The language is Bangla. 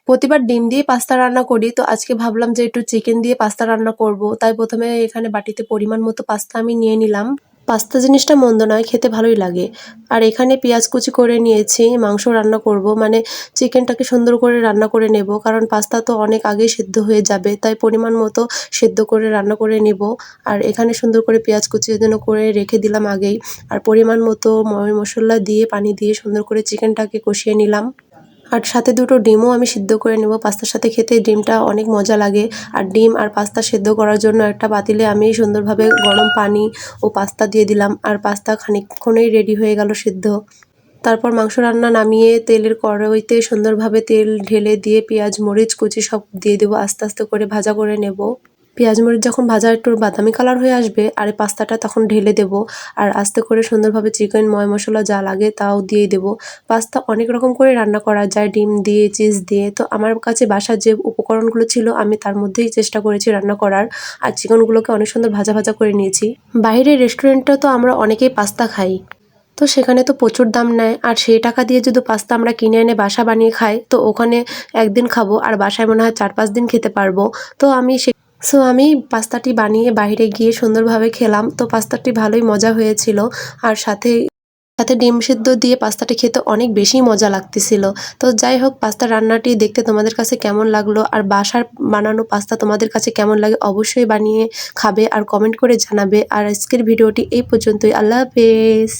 প্রতিবার ডিম দিয়ে পাস্তা রান্না করি, তো আজকে ভাবলাম যে একটু চিকেন দিয়ে পাস্তা রান্না করব। তাই প্রথমে এখানে বাটিতে পরিমাণ মতো পাস্তা আমি নিয়ে নিলাম। পাস্তা জিনিসটা মন্দ নয়, খেতে ভালোই লাগে। আর এখানে পেঁয়াজ কুচি করে নিয়েছি, মাংস রান্না করব, মানে চিকেনটাকে সুন্দর করে রান্না করে নেব, কারণ পাস্তা তো অনেক আগেই সেদ্ধ হয়ে যাবে, তাই পরিমাণ মতো সেদ্ধ করে রান্না করে নেব। আর এখানে সুন্দর করে পেঁয়াজ কুচি যেন করে রেখে দিলাম আগেই। আর পরিমাণ মতো মশলা দিয়ে পানি দিয়ে সুন্দর করে চিকেনটাকে কষিয়ে নিলাম। আর সাথে দুটো ডিমও আমি সিদ্ধ করে নেব, পাস্তার সাথে খেতে ডিমটা অনেক মজা লাগে। আর ডিম আর পাস্তা সেদ্ধ করার জন্য একটা পাতিলে আমি সুন্দরভাবে গরম পানি ও পাস্তা দিয়ে দিলাম, আর পাস্তা খানিকক্ষণেই রেডি হয়ে গেল সিদ্ধ। তারপর মাংস রান্না নামিয়ে তেলের কড়াইতে সুন্দরভাবে তেল ঢেলে দিয়ে পেঁয়াজ মরিচ কুচি সব দিয়ে দেবো, আস্তে আস্তে করে ভাজা করে নেব। পেঁয়াজ মরিচ যখন ভাজা একটু বাদামি কালার হয়ে আসবে, আর এই পাস্তাটা তখন ঢেলে দেব। আর আস্তে করে সুন্দরভাবে চিকেন মশলা যা লাগে তাও দিয়ে দেব। পাস্তা অনেক রকম করে রান্না করা যায়, ডিম দিয়ে, চিজ দিয়ে। তো আমার কাছে বাসার যে উপকরণগুলো ছিল আমি তার মধ্যেই চেষ্টা করেছি রান্না করার। আর চিকেনগুলোকে অনেক সুন্দর ভাজা ভাজা করে নিয়েছি। বাইরের রেস্টুরেন্টে তো আমরা অনেকেই পাস্তা খাই, তো সেখানে তো প্রচুর দাম নেয়। আর সেই টাকা দিয়ে যদি পাস্তা আমরা কিনে এনে বাসা বানিয়ে খাই, তো ওখানে একদিন খাবো আর বাসায় মনে হয় 4-5 দিন খেতে পারবো। তো আমি পাস্তাটি বানিয়ে বাইরে গিয়ে সুন্দরভাবে খেলাম। তো পাস্তাটি ভালোই মজা হয়েছিল। আর সাথে সাথে ডিম সিদ্ধ দিয়ে পাস্তাটি খেতে অনেক বেশি মজা লাগতেছিল। তো যাই হোক, পাস্তা রান্নাটি দেখতে তোমাদের কাছে কেমন লাগলো, আর বাসার বানানো পাস্তা তোমাদের কাছে কেমন লাগে অবশ্যই বানিয়ে খাবে আর কমেন্ট করে জানাবে। আর আজকের ভিডিওটি এই পর্যন্তই। আল্লাহ হাফেজ।